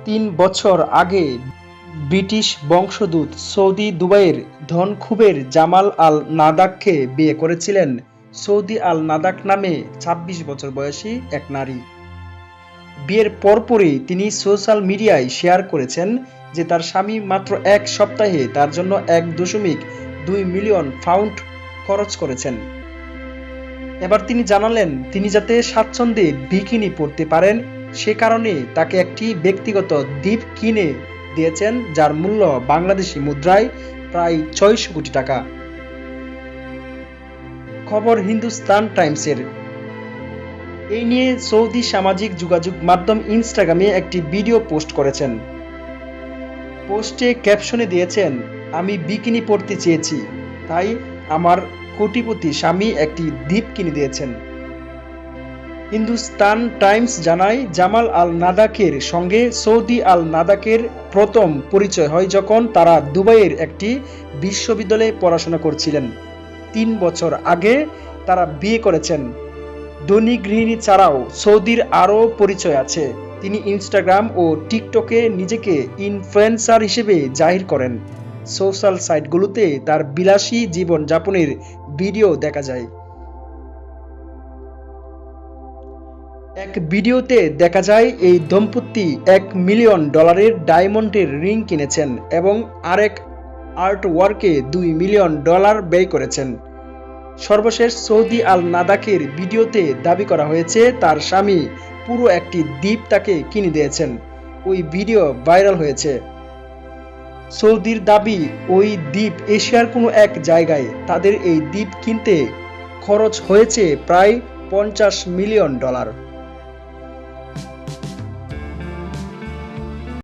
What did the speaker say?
৩ বছর আগে ব্রিটিশ বংশোদ্ভূত সৌদি দুবাইয়ের ধনকুবের জামাল আল নাদাককে বিয়ে করেছিলেন সৌদি আল নাদাক নামে ২৬ বছর বয়সী এক নারী। বিয়ের পরপরই তিনি সোশ্যাল মিডিয়ায় শেয়ার করেছেন যে তার স্বামী মাত্র এক সপ্তাহে তার জন্য ১.২ মিলিয়ন পাউন্ড খরচ করেছেন। এবার তিনি জানালেন তিনি যাতে স্বাচ্ছন্দ্যে বিকিনি পরতে পারেন সে কারণে তাকে একটি ব্যক্তিগত দ্বীপ কিনে দিয়েছেন, যার মূল্য বাংলাদেশি মুদ্রায় প্রায় ৬০০ কোটি টাকা। খবর হিন্দুস্তান টাইমসের। এই নিয়ে সৌদি সামাজিক যোগাযোগ মাধ্যম ইনস্টাগ্রামে একটি ভিডিও পোস্ট করেছেন। পোস্টে ক্যাপশনে দিয়েছেন, আমি বিকিনি পরতে চেয়েছি, তাই আমার কোটিপতি স্বামী একটি দ্বীপ কিনে দিয়েছেন। হিন্দুস্তান টাইমস জানায়, জামাল আল নাদাকের সঙ্গে সৌদি আল নাদাকের প্রথম পরিচয় হয় যখন তারা দুবাইয়ের একটি বিশ্ববিদ্যালয়ে পড়াশোনা করছিলেন। ৩ বছর আগে তারা বিয়ে করেছেন। ধনী গৃহিণী ছাড়াও সৌদির আরও পরিচয় আছে। তিনি ইনস্টাগ্রাম ও টিকটকে নিজেকে ইনফ্লুয়েন্সার হিসেবে জাহির করেন। সোশ্যাল সাইটগুলোতে তার বিলাসী জীবনযাপনের ভিডিও দেখা যায়। এক ভিডিওতে দেখা যায় এই দম্পতি $1 মিলিয়ন ডায়মন্ডের রিং কিনেছেন এবং আরেক আর্টওয়ার্কে $2 মিলিয়ন ব্যয় করেছেন। সর্বশেষ সৌদি আল নাদাকের ভিডিওতে দাবি করা হয়েছে তার স্বামী পুরো একটি দ্বীপ তাকে কিনে দিয়েছেন। ওই ভিডিও ভাইরাল হয়েছে। সৌদির দাবি ওই দ্বীপ এশিয়ার কোনো এক জায়গায়। তাদের এই দ্বীপ কিনতে খরচ হয়েছে প্রায় $50 মিলিয়ন।